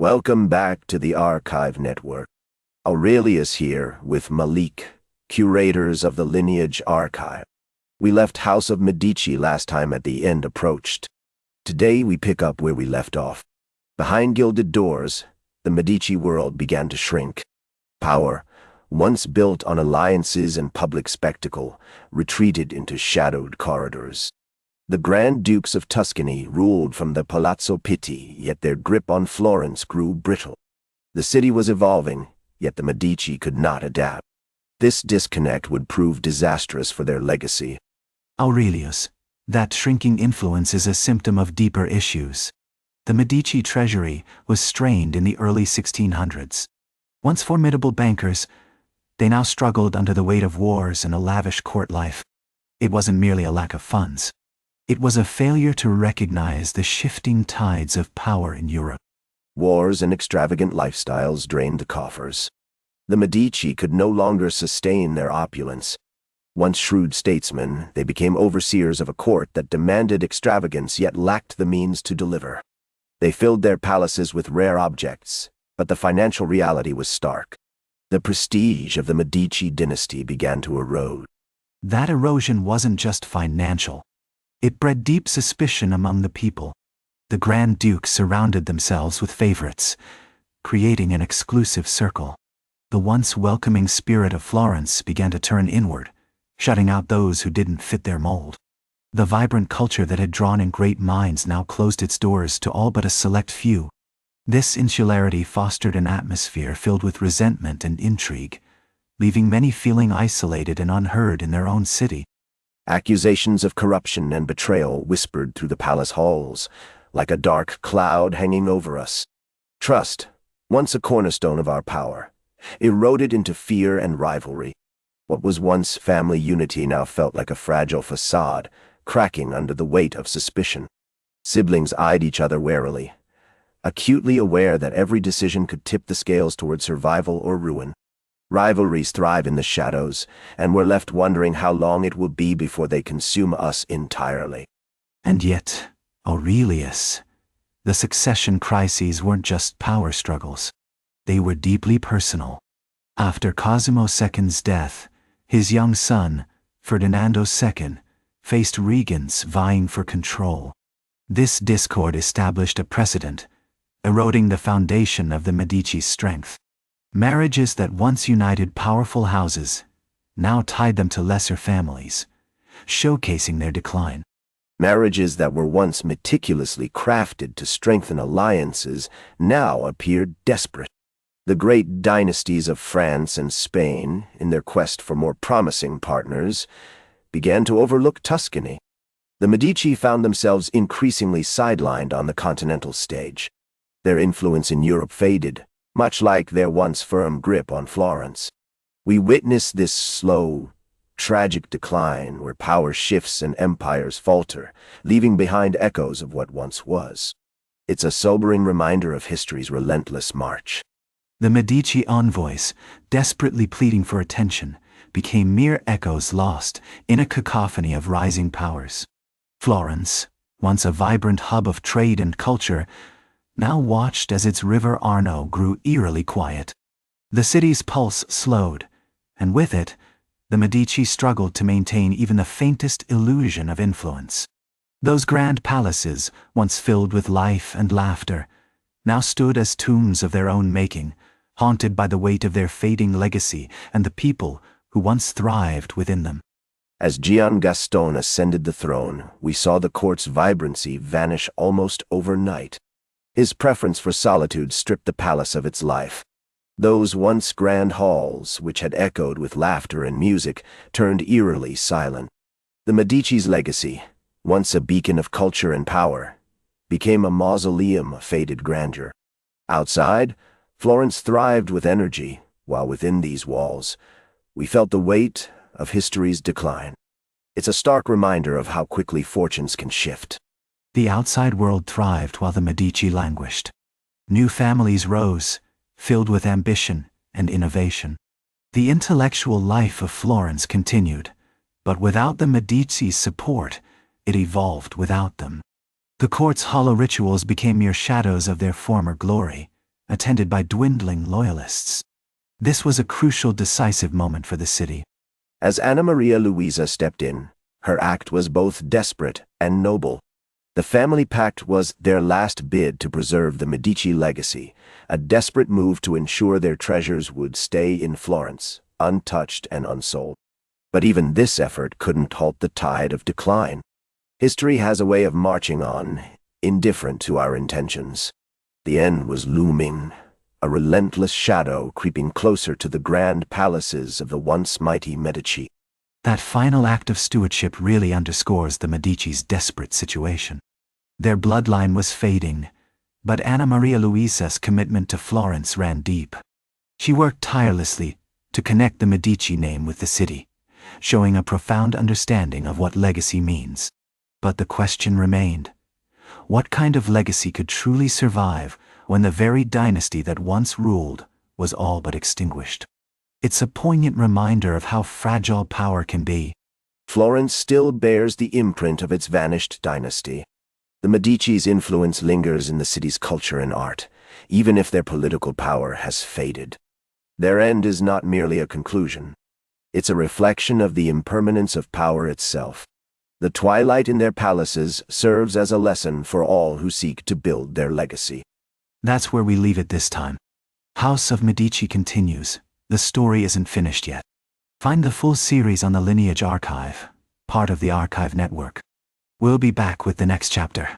Welcome back to the Archive Network. Aurelius here with Malik, curators of the Lineage archive. We left House of Medici last time at the end approached. Today we pick up where we left off. Behind gilded doors, the Medici world began to shrink. Power, once built on alliances and public spectacle, retreated into shadowed corridors. The Grand Dukes of Tuscany ruled from the Palazzo Pitti, yet their grip on Florence grew brittle. The city was evolving, yet the Medici could not adapt. This disconnect would prove disastrous for their legacy. Aurelius, that shrinking influence is a symptom of deeper issues. The Medici treasury was strained in the early 1600s. Once formidable bankers, they now struggled under the weight of wars and a lavish court life. It wasn't merely a lack of funds. It was a failure to recognize the shifting tides of power in Europe. Wars and extravagant lifestyles drained the coffers. The Medici could no longer sustain their opulence. Once shrewd statesmen, they became overseers of a court that demanded extravagance yet lacked the means to deliver. They filled their palaces with rare objects, but the financial reality was stark. The prestige of the Medici dynasty began to erode. That erosion wasn't just financial. It bred deep suspicion among the people. The Grand Dukes surrounded themselves with favorites, creating an exclusive circle. The once welcoming spirit of Florence began to turn inward, shutting out those who didn't fit their mold. The vibrant culture that had drawn in great minds now closed its doors to all but a select few. This insularity fostered an atmosphere filled with resentment and intrigue, leaving many feeling isolated and unheard in their own city. Accusations of corruption and betrayal whispered through the palace halls, like a dark cloud hanging over us. Trust, once a cornerstone of our power, eroded into fear and rivalry. What was once family unity now felt like a fragile facade, cracking under the weight of suspicion. Siblings eyed each other warily, acutely aware that every decision could tip the scales toward survival or ruin. Rivalries thrive in the shadows, and we're left wondering how long it will be before they consume us entirely. And yet, Aurelius, the succession crises weren't just power struggles. They were deeply personal. After Cosimo II's death, his young son, Ferdinando II, faced regents vying for control. This discord established a precedent, eroding the foundation of the Medici's strength. Marriages that once united powerful houses now tied them to lesser families, showcasing their decline. Marriages that were once meticulously crafted to strengthen alliances now appeared desperate. The great dynasties of France and Spain, in their quest for more promising partners, began to overlook Tuscany. The Medici found themselves increasingly sidelined on the continental stage. Their influence in Europe faded, much like their once firm grip on Florence. We witness this slow, tragic decline where power shifts and empires falter, leaving behind echoes of what once was. It's a sobering reminder of history's relentless march. The Medici envoys, desperately pleading for attention, became mere echoes lost in a cacophony of rising powers. Florence, once a vibrant hub of trade and culture, now watched as its river Arno grew eerily quiet. The city's pulse slowed, and with it, the Medici struggled to maintain even the faintest illusion of influence. Those grand palaces, once filled with life and laughter, now stood as tombs of their own making, haunted by the weight of their fading legacy and the people who once thrived within them. As Gian Gaston ascended the throne, we saw the court's vibrancy vanish almost overnight. His preference for solitude stripped the palace of its life. Those once grand halls, which had echoed with laughter and music, turned eerily silent. The Medici's legacy, once a beacon of culture and power, became a mausoleum of faded grandeur. Outside, Florence thrived with energy, while within these walls, we felt the weight of history's decline. It's a stark reminder of how quickly fortunes can shift. The outside world thrived while the Medici languished. New families rose, filled with ambition and innovation. The intellectual life of Florence continued, but without the Medici's support, it evolved without them. The court's hollow rituals became mere shadows of their former glory, attended by dwindling loyalists. This was a crucial, decisive moment for the city. As Anna Maria Luisa stepped in, her act was both desperate and noble. The family pact was their last bid to preserve the Medici legacy, a desperate move to ensure their treasures would stay in Florence, untouched and unsold. But even this effort couldn't halt the tide of decline. History has a way of marching on, indifferent to our intentions. The end was looming, a relentless shadow creeping closer to the grand palaces of the once mighty Medici. That final act of stewardship really underscores the Medici's desperate situation. Their bloodline was fading, but Anna Maria Luisa's commitment to Florence ran deep. She worked tirelessly to connect the Medici name with the city, showing a profound understanding of what legacy means. But the question remained: what kind of legacy could truly survive when the very dynasty that once ruled was all but extinguished? It's a poignant reminder of how fragile power can be. Florence still bears the imprint of its vanished dynasty. The Medici's influence lingers in the city's culture and art, even if their political power has faded. Their end is not merely a conclusion. It's a reflection of the impermanence of power itself. The twilight in their palaces serves as a lesson for all who seek to build their legacy. That's where we leave it this time. House of Medici continues. The story isn't finished yet. Find the full series on the Lineage archive, part of the Archive Network. We'll be back with the next chapter.